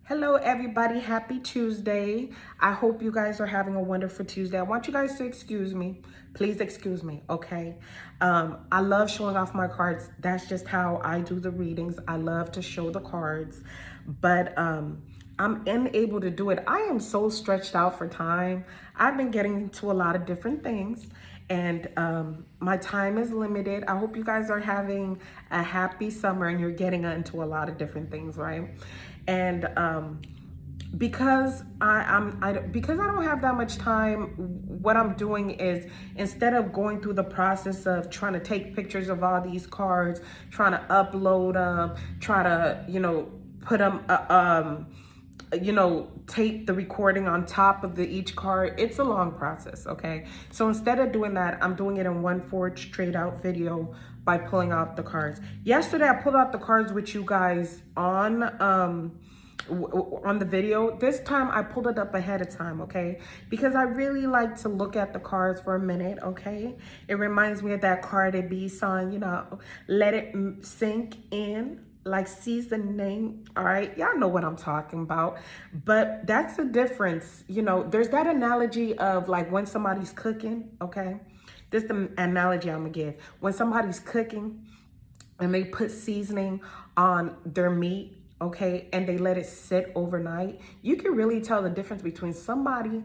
Hello, everybody. Happy Tuesday. I hope you guys are having a wonderful Tuesday. I want you guys to excuse me. Please excuse me, okay? I love showing off my cards. That's just how I do the readings. I love to show the cards, but I'm unable to do it. I am so stretched out for time. I've been getting into a lot of different things, and my time is limited. I hope you guys are having a happy summer and you're getting into a lot of different things, right? And because because I don't have that much time, what I'm doing is, instead of going through the process of trying to take pictures of all these cards, trying to upload them, try to put them tape the recording on top of each card. It's a long process, okay? So instead of doing that, I'm doing it in one forged straight out video by pulling out the cards. Yesterday, I pulled out the cards with you guys on the video. This time I pulled it up ahead of time, okay? Because I really like to look at the cards for a minute, okay? It reminds me of that Cardi B song, let it sink in, like seasoning. All right, y'all know what I'm talking about. But that's the difference. There's that analogy of like when somebody's cooking, okay? This is the analogy I'm gonna give. When somebody's cooking and they put seasoning on their meat, okay, and they let it sit overnight, you can really tell the difference between somebody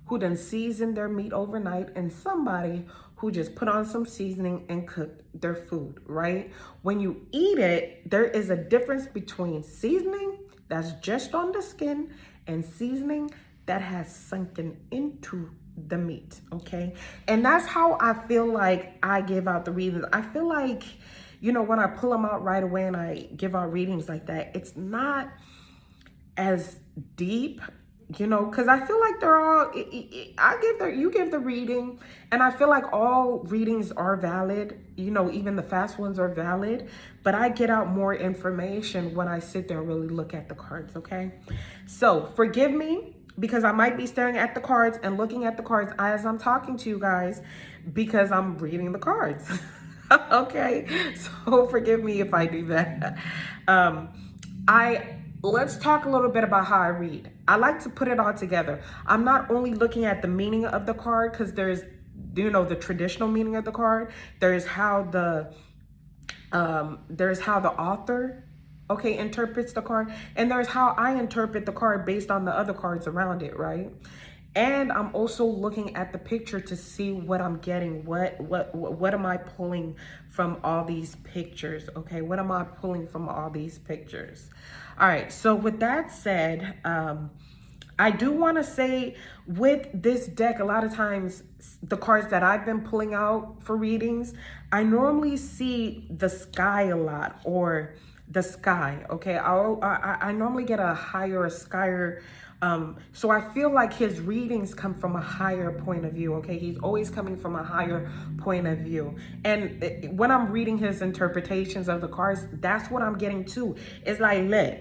who done seasoned their meat overnight and somebody who just put on some seasoning and cooked their food, right? When you eat it, there is a difference between seasoning that's just on the skin and seasoning that has sunken into the meat, okay? And that's how I feel like I give out the readings. I feel like, when I pull them out right away and I give out readings like that, it's not as deep, because I feel like they're all, you give the reading, and I feel like all readings are valid, even the fast ones are valid, but I get out more information when I sit there and really look at the cards, okay? So forgive me, because I might be staring at the cards and looking at the cards as I'm talking to you guys, because I'm reading the cards. Okay, so forgive me if I do that. Let's talk a little bit about how I read. I like to put it all together. I'm not only looking at the meaning of the card, because there's the traditional meaning of the card. There's how the author, okay, interprets the card, and there's how I interpret the card based on the other cards around it, right? And I'm also looking at the picture to see what I'm getting. What am I pulling from all these pictures? Okay, what am I pulling from all these pictures? All right, so with that said, I do want to say, with this deck, a lot of times the cards that I've been pulling out for readings, I normally see the sky a lot, or the sky, okay? I normally get a skyer. So I feel like his readings come from a higher point of view, okay? He's always coming from a higher point of view. And when I'm reading his interpretations of the cards, that's what I'm getting too. It's like, look,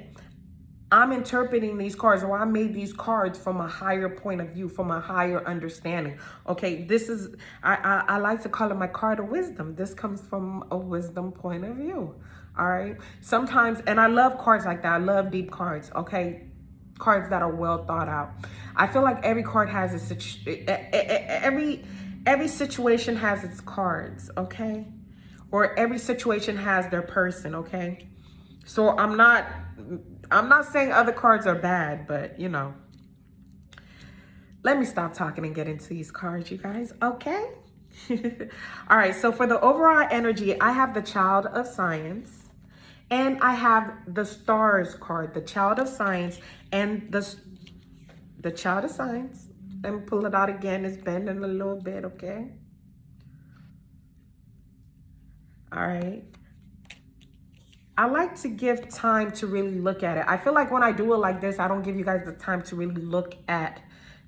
I'm interpreting these cards, or I made these cards from a higher point of view, from a higher understanding. Okay, this is, I like to call it my card of wisdom. This comes from a wisdom point of view. All right. Sometimes, and I love cards like that. I love deep cards. Okay. Cards that are well thought out. I feel like every card has every situation has its cards, okay? Or every situation has their person, okay? So I'm not saying other cards are bad, but let me stop talking and get into these cards, you guys, okay? All right, so for the overall energy, I have the Child of Science. And I have the Stars card, the Child of Science, and the Child of Science. Let me pull it out again. It's bending a little bit, okay? All right. I like to give time to really look at it. I feel like when I do it like this, I don't give you guys the time to really look at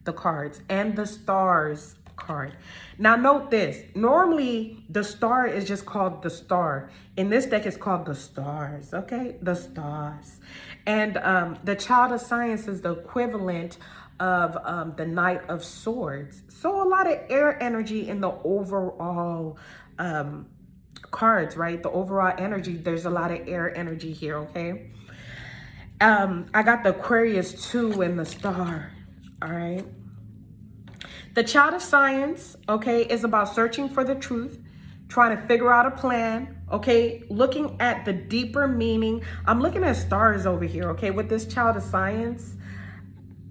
the cards and the Stars card. Now note this, normally the star is just called the star. In this deck, it's called the Stars, okay? The Stars. And the Child of Science is the equivalent of the Knight of Swords. So a lot of air energy in the overall cards, right? The overall energy, there's a lot of air energy here, okay? I got the Aquarius 2 in the star. All right. The child of science, okay, is about searching for the truth, trying to figure out a plan, okay, looking at the deeper meaning. I'm looking at stars over here, okay, with this child of science.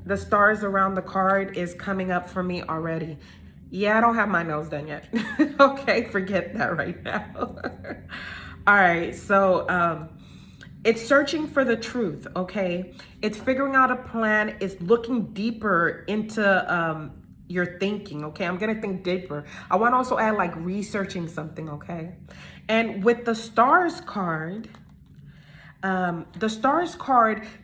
The stars around the card is coming up for me already. Yeah, I don't have my nails done yet. Okay, forget that right now. All right, so it's searching for the truth, okay? It's figuring out a plan. It's looking deeper into your thinking, okay? I'm gonna think deeper. I want to also add like researching something, okay? And with the stars card,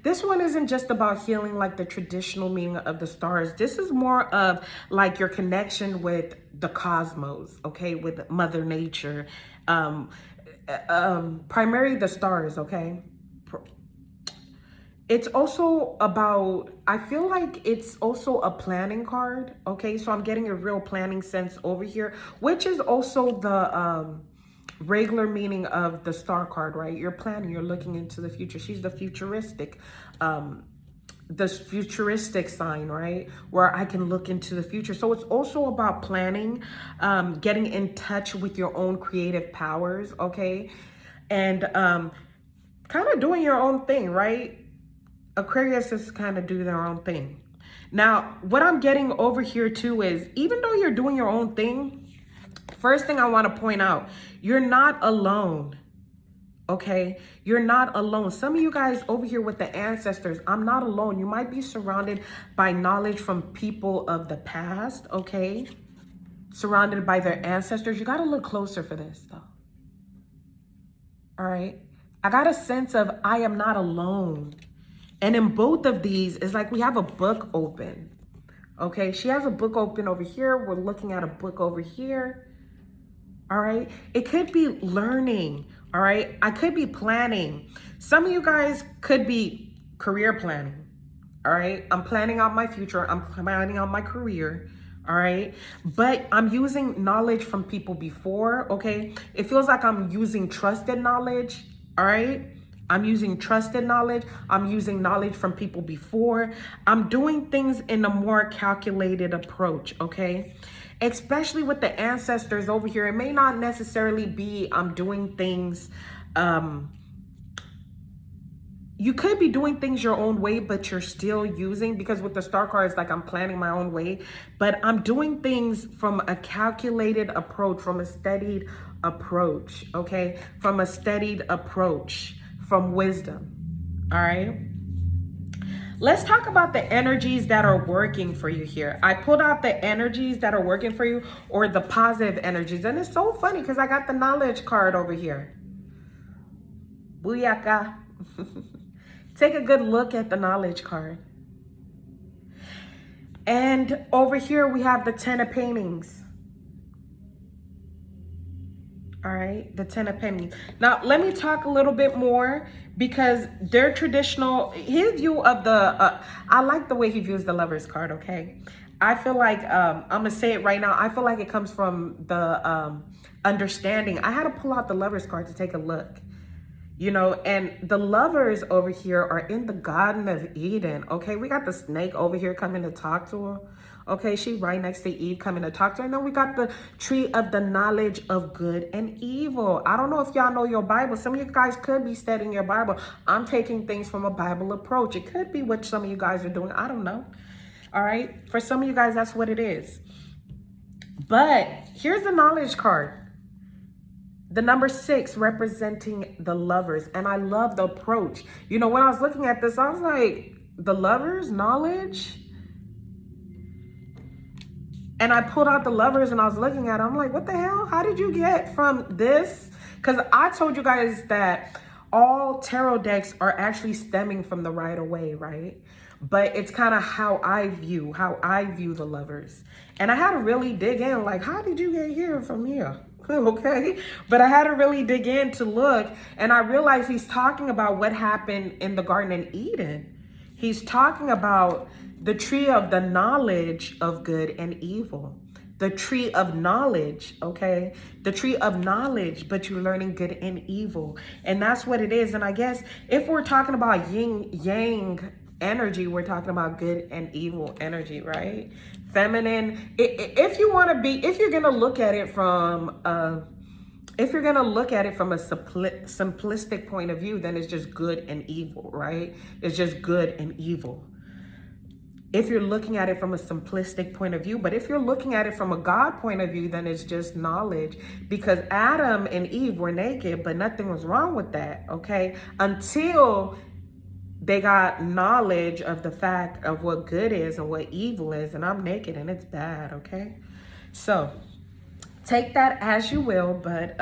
this one isn't just about healing like the traditional meaning of the stars. This is more of like your connection with the cosmos, okay, with Mother Nature, primarily the stars, okay. It's also about, I feel like it's also a planning card, okay. So I'm getting a real planning sense over here, which is also the regular meaning of the star card, right? You're planning, you're looking into the future. She's the futuristic sign, right? Where I can look into the future. So it's also about planning, getting in touch with your own creative powers, okay? And kind of doing your own thing, right? Aquarius is kind of do their own thing. Now, what I'm getting over here too is, even though you're doing your own thing, first thing I want to point out, you're not alone, okay? You're not alone. Some of you guys over here with the ancestors, I'm not alone. You might be surrounded by knowledge from people of the past, okay? Surrounded by their ancestors. You got to look closer for this, though. All right? I got a sense of I am not alone. And in both of these, it's like we have a book open, okay? She has a book open over here. We're looking at a book over here. All right. It could be learning. All right. I could be planning. Some of you guys could be career planning. All right. I'm planning out my future. I'm planning out my career. All right. But I'm using knowledge from people before. Okay. It feels like I'm using trusted knowledge. All right. I'm using trusted knowledge. I'm using knowledge from people before. I'm doing things in a more calculated approach. Okay. Especially with the ancestors over here, it may not necessarily be I'm doing things, you could be doing things your own way, but you're still using, because with the star card, it's like I'm planning my own way, but I'm doing things from a calculated approach, from a studied approach, okay? From a studied approach, from wisdom, all right? Let's talk about the energies that are working for you here. I pulled out the energies that are working for you, or the positive energies. And it's so funny because I got the knowledge card over here. Booyaka. Take a good look at the knowledge card. And over here we have the 10 of Pennies. All right, the 10 of Pennies. Now, let me talk a little bit more, because their traditional, his view of the, I like the way he views the Lovers card, okay? I feel like, I'm going to say it right now, I feel like it comes from the understanding. I had to pull out the Lovers card to take a look, you know, and the lovers over here are in the Garden of Eden, okay? We got the snake over here coming to talk to her. Okay, she right next to Eve coming to talk to her. And then we got the tree of the knowledge of good and evil. I don't know if y'all know your Bible. Some of you guys could be studying your Bible. I'm taking things from a Bible approach. It could be what some of you guys are doing. I don't know. All right. For some of you guys, that's what it is. But here's the knowledge card. The number 6 representing the lovers. And I love the approach. You know, when I was looking at this, I was like, the lovers, knowledge. And I pulled out the lovers and I was looking at it. I'm like, what the hell? How did you get from this? Because I told you guys that all tarot decks are actually stemming from the Rider-Waite, right? But it's kind of how I view the lovers. And I had to really dig in, like, how did you get here from here? Okay. But I had to really dig in to look. And I realized he's talking about what happened in the Garden of Eden. He's talking about the tree of the knowledge of good and evil. the tree of knowledge, okay? The tree of knowledge, but you're learning good and evil. And that's what it is. And I guess if we're talking about yin yang energy, we're talking about good and evil energy, right? Feminine. If you want to be, if you're going to look at it from a simplistic point of view, then it's just good and evil, right? It's just good and evil. If you're looking at it from a simplistic point of view, but if you're looking at it from a God point of view, then it's just knowledge, because Adam and Eve were naked, but nothing was wrong with that, okay? Until they got knowledge of the fact of what good is and what evil is, and I'm naked and it's bad, okay? So take that as you will, but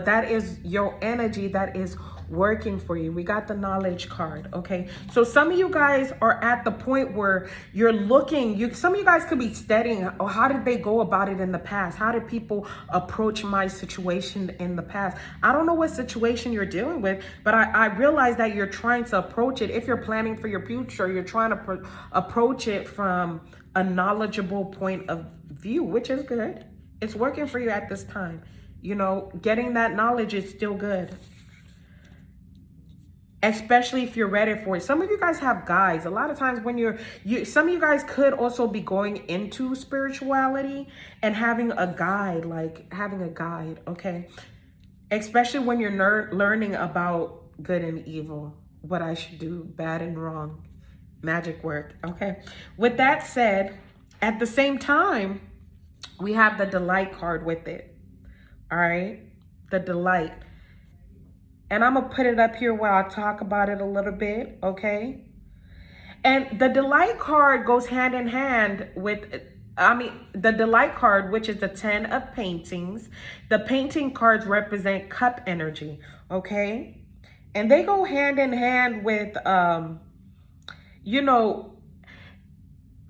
that is your energy that is working for you. We got the knowledge card, okay? So some of you guys are at the point where you're looking, some of you guys could be studying, oh, how did they go about it in the past? How did people approach my situation in the past? I don't know what situation you're dealing with, but I realize that you're trying to approach it. If you're planning for your future, you're trying to approach it from a knowledgeable point of view, which is good. It's working for you at this time. You know, getting that knowledge is still good, especially if you're ready for it. Some of you guys have guides. A lot of times when some of you guys could also be going into spirituality and having a guide, okay? Especially when you're learning about good and evil, what I should do, bad and wrong, magic work, okay? With that said, at the same time, we have the delight card with it, all right? The delight. And I'm going to put it up here while I talk about it a little bit, okay? And the delight card goes hand in hand with, the delight card, which is the 10 of paintings. The painting cards represent cup energy, okay? And they go hand in hand with, you know,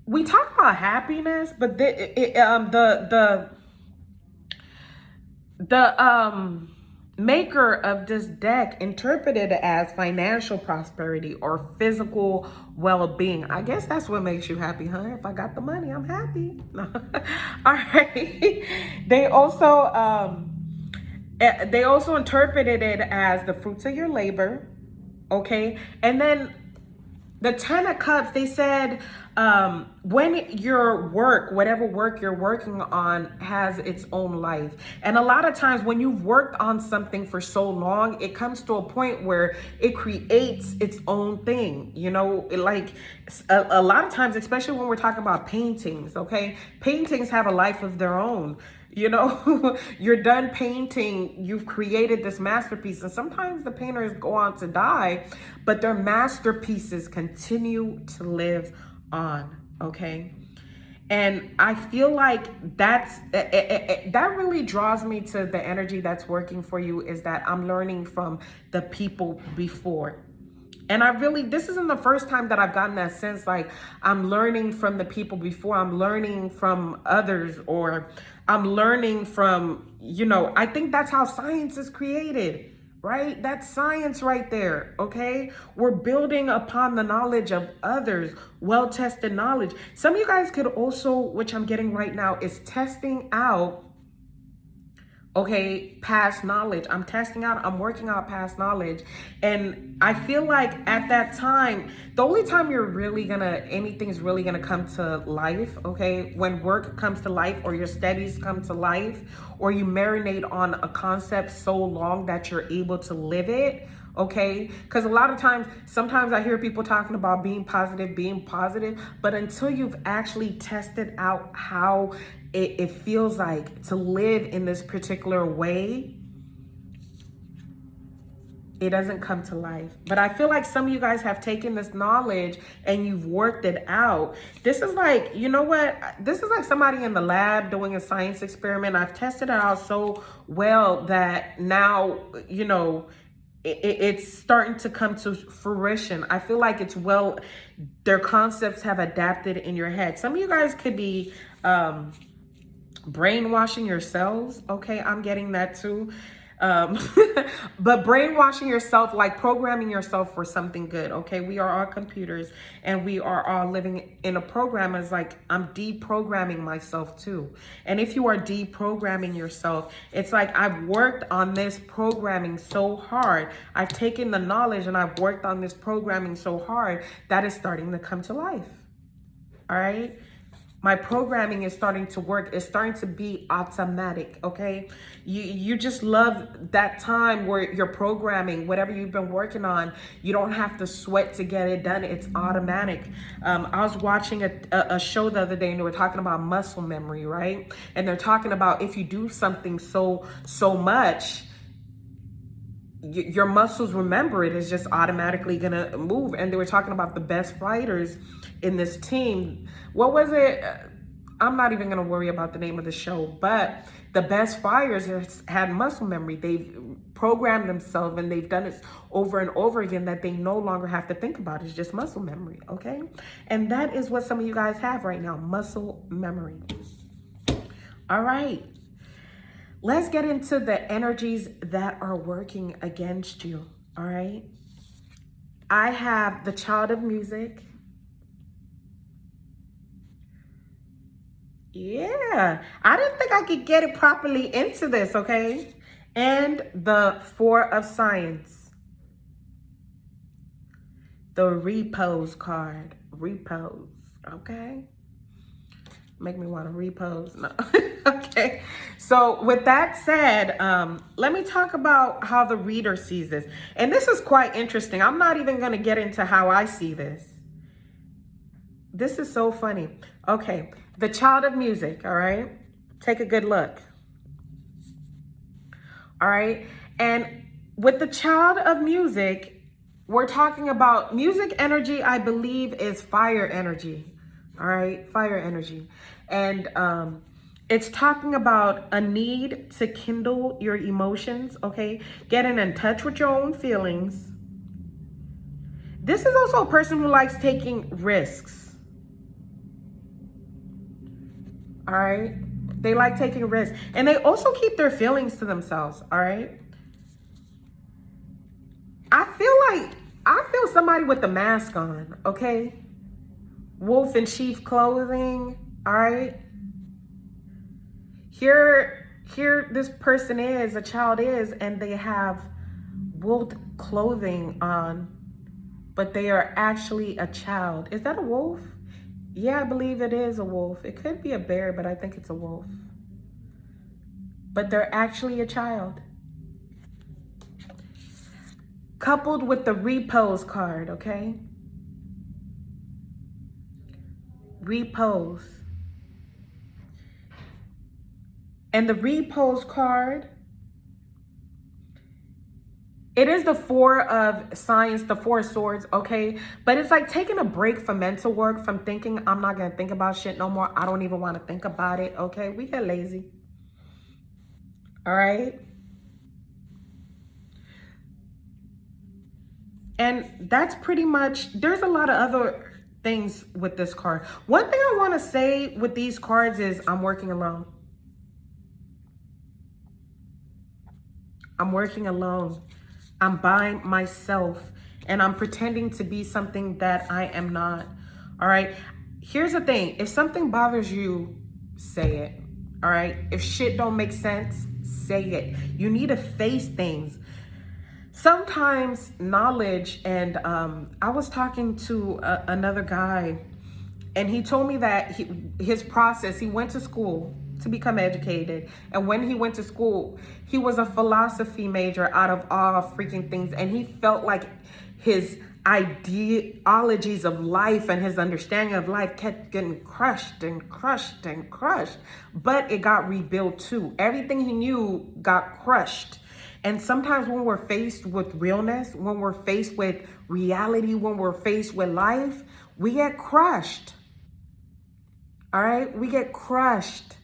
we talk about happiness, but the maker of this deck interpreted it as financial prosperity or physical well-being. I guess that's what makes you happy, huh? If I got the money, I'm happy. All right. They also interpreted it as the fruits of your labor. Okay. And then the 10 of Cups, they said, when your work, whatever work you're working on, has its own life. And a lot of times when you've worked on something for so long, it comes to a point where it creates its own thing. You know, like a lot of times, especially when we're talking about paintings, okay? Paintings have a life of their own. You know, you're done painting, you've created this masterpiece, and sometimes the painters go on to die, but their masterpieces continue to live on, okay? And I feel like that really draws me to the energy that's working for you, is that I'm learning from the people before. And this isn't the first time that I've gotten that sense, like I'm learning from the people before, I'm learning from others, or I'm learning from, you know, I think that's how science is created, right? That's science right there, okay? We're building upon the knowledge of others, well-tested knowledge. Some of you guys could also, which I'm getting right now, is testing out, okay, past knowledge. I'm working out past knowledge. And I feel like at that time, the only time anything's really gonna come to life, okay, when work comes to life, or your studies come to life, or you marinate on a concept so long that you're able to live it, okay? Because a lot of times, sometimes I hear people talking about being positive, but until you've actually tested out how it feels like to live in this particular way, it doesn't come to life. But I feel like some of you guys have taken this knowledge and you've worked it out. This is like, you know what? This is like somebody in the lab doing a science experiment. I've tested it out so well that now, you know, it's starting to come to fruition. I feel like their concepts have adapted in your head. Some of you guys could be brainwashing yourselves. Okay, I'm getting that too. Um, but brainwashing yourself, like programming yourself for something good. Okay, we are all computers, and we are all living in a program. Is like I'm deprogramming myself too. And if you are deprogramming yourself, it's like I've worked on this programming so hard. I've taken the knowledge and I've worked on this programming so hard that it's starting to come to life. All right. My programming is starting to work. It's starting to be automatic. Okay. You just love that time where you're programming whatever you've been working on. You don't have to sweat to get it done. It's automatic. I was watching a show the other day, and they were talking about muscle memory, right? And they're talking about if you do something so much, your muscles remember it, is just automatically gonna move. And they were talking about the best fighters in this team. What was it? I'm not even gonna worry about the name of the show, but the best fighters had muscle memory. They've programmed themselves and they've done it over and over again that they no longer have to think about. It's just muscle memory, okay? And that is what some of you guys have right now, muscle memory. All right. Let's get into the energies that are working against you, all right? I have the Child of Music. Yeah, I didn't think I could get it properly into this, okay? And the Four of Science. The Repose card. Repose, okay? Make me want to repose. No. Okay. So with that said, let me talk about how the reader sees this. And this is quite interesting. I'm not even going to get into how I see this. This is so funny. Okay. The Child of Music. All right. Take a good look. All right. And with the Child of Music, we're talking about music energy, I believe, is fire energy. All right, fire energy. And it's talking about a need to kindle your emotions, okay? Getting in touch with your own feelings. This is also a person who likes taking risks. All right? They like taking risks. And they also keep their feelings to themselves, all right? I feel somebody with the mask on, okay? Wolf in sheep clothing, all right? Here this person is, a child is, and they have wolf clothing on, but they are actually a child. Is that a wolf? Yeah, I believe it is a wolf. It could be a bear, but I think it's a wolf. But they're actually a child. Coupled with the Repose card, okay? Repose. And the Repose card, it is the Four of Science, the Four of Swords, okay? But it's like taking a break from mental work, from thinking, I'm not going to think about shit no more. I don't even want to think about it, okay? We get lazy. All right? And that's pretty much, there's a lot of other things with this card. One thing I want to say with these cards is I'm working alone. I'm working alone. I'm by myself, and I'm pretending to be something that I am not. All right. Here's the thing. If something bothers you, say it. All right. If shit don't make sense, say it. You need to face things. Sometimes knowledge, and I was talking to another guy, and he told me that his process, he went to school to become educated. And when he went to school, he was a philosophy major out of all freaking things. And he felt like his ideologies of life and his understanding of life kept getting crushed and crushed and crushed. But it got rebuilt too. Everything he knew got crushed. And sometimes when we're faced with realness, when we're faced with reality, when we're faced with life, we get crushed. All right? We get crushed.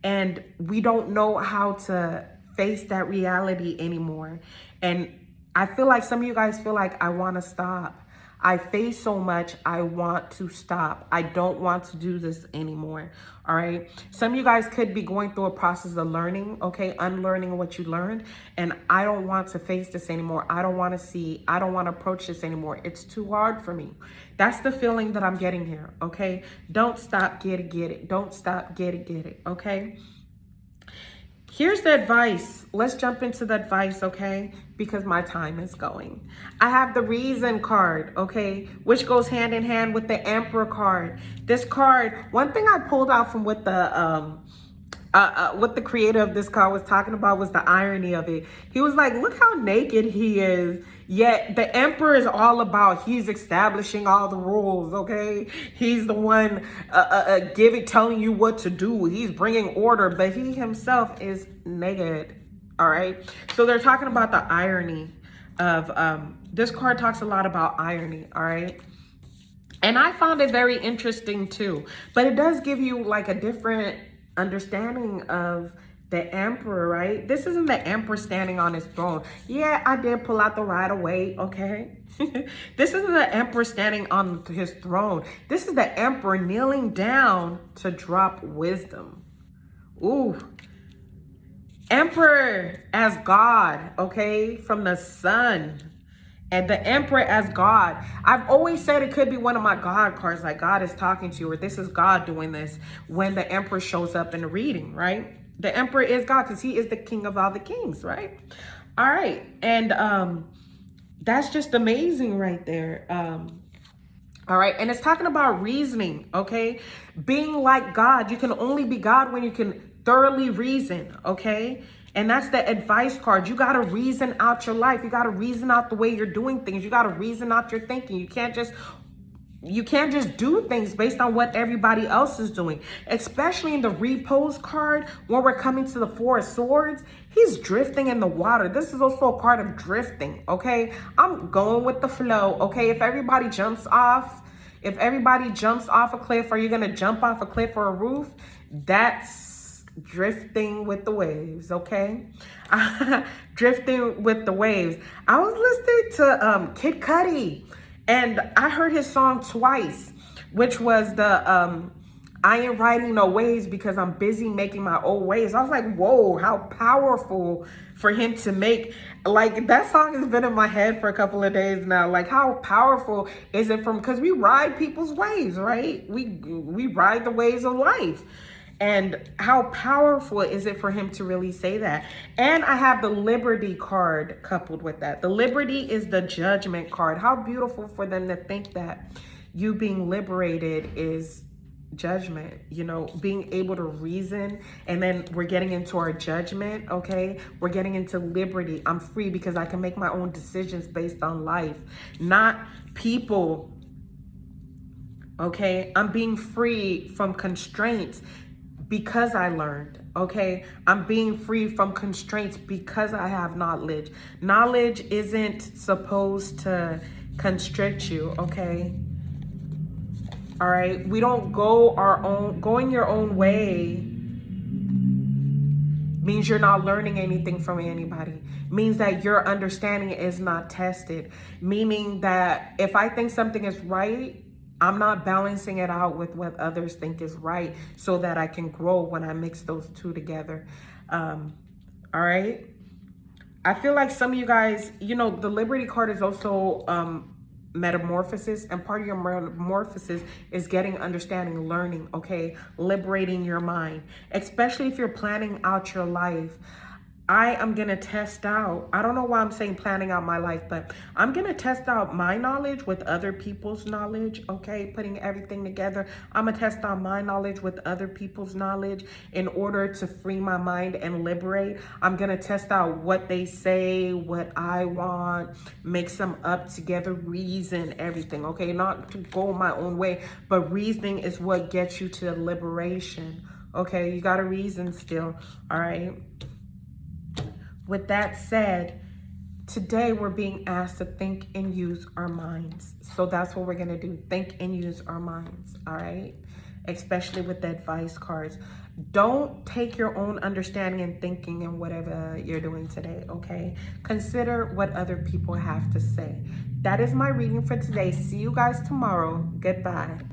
And we don't know how to face that reality anymore. And I feel like some of you guys feel like, I want to stop. I face so much. I want to stop. I don't want to do this anymore. All right. Some of you guys could be going through a process of learning, okay, unlearning what you learned. And I don't want to face this anymore. I don't want to I don't want to approach this anymore. It's too hard for me. That's the feeling that I'm getting here. Okay. Don't stop. Get it. Don't stop. Get it. Okay. Here's the advice. Let's jump into the advice, okay? Because my time is going. I have the Reason card, okay? Which goes hand in hand with the Emperor card. This card, one thing I pulled out from what the creator of this card was talking about was the irony of it. He was like, look how naked he is. Yet the Emperor is all about, he's establishing all the rules, okay? He's the one telling you what to do. He's bringing order, but he himself is naked, all right? So they're talking about the irony of, this card talks a lot about irony, all right? And I found it very interesting too, but it does give you like a different understanding of the Emperor, right? This isn't the Emperor standing on his throne. Yeah, I did pull out the Rider-Waite, okay? This isn't the Emperor standing on his throne. This is the Emperor kneeling down to drop wisdom. Ooh. Emperor as God, okay? From the sun. And the Emperor as God. I've always said it could be one of my God cards, like God is talking to you, or this is God doing this when the Emperor shows up in the reading, right? The Emperor is God because he is the king of all the kings, right? All right. And that's just amazing right there. All right. And it's talking about reasoning, okay? Being like God. You can only be God when you can thoroughly reason, okay? And that's the advice card. You got to reason out your life. You got to reason out the way you're doing things. You got to reason out your thinking. You can't just do things based on what everybody else is doing, especially in the repose card when we're coming to the Four of Swords. He's drifting in the water. This is also a card of drifting, okay? I'm going with the flow, okay? If everybody jumps off a cliff, are you going to jump off a cliff or a roof? That's drifting with the waves, okay? Drifting with the waves. I was listening to Kid Cudi, and I heard his song twice, which was the I ain't riding no waves because I'm busy making my own waves. I was like, whoa, how powerful for him to make, like, that song has been in my head for a couple of days now. Like, how powerful is it because we ride people's waves, right? We ride the waves of life. And how powerful is it for him to really say that? And I have the Liberty card coupled with that. The Liberty is the Judgment card. How beautiful for them to think that you being liberated is judgment, you know, being able to reason. And then we're getting into our judgment, okay? We're getting into liberty. I'm free because I can make my own decisions based on life, not people, okay? I'm being free from constraints because I learned, okay? I'm being free from constraints because I have knowledge. Knowledge isn't supposed to constrict you, okay? All right? We don't going your own way means you're not learning anything from anybody. Means that your understanding is not tested. Meaning that if I think something is right, I'm not balancing it out with what others think is right so that I can grow when I mix those two together. All right. I feel like some of you guys, you know, the Liberty card is also metamorphosis, and part of your metamorphosis is getting understanding, learning, okay? Liberating your mind, especially if you're planning out your life. I am going to test out, I don't know why I'm saying planning out my life, but I'm going to test out my knowledge with other people's knowledge, okay? Putting everything together. I'm going to test out my knowledge with other people's knowledge in order to free my mind and liberate. I'm going to test out what they say, what I want, mix them up together, reason everything, okay? Not to go my own way, but reasoning is what gets you to liberation, okay? You got to reason still, all right? With that said, today we're being asked to think and use our minds. So that's what we're going to do. Think and use our minds, all right? Especially with the advice cards. Don't take your own understanding and thinking in whatever you're doing today, okay? Consider what other people have to say. That is my reading for today. See you guys tomorrow. Goodbye.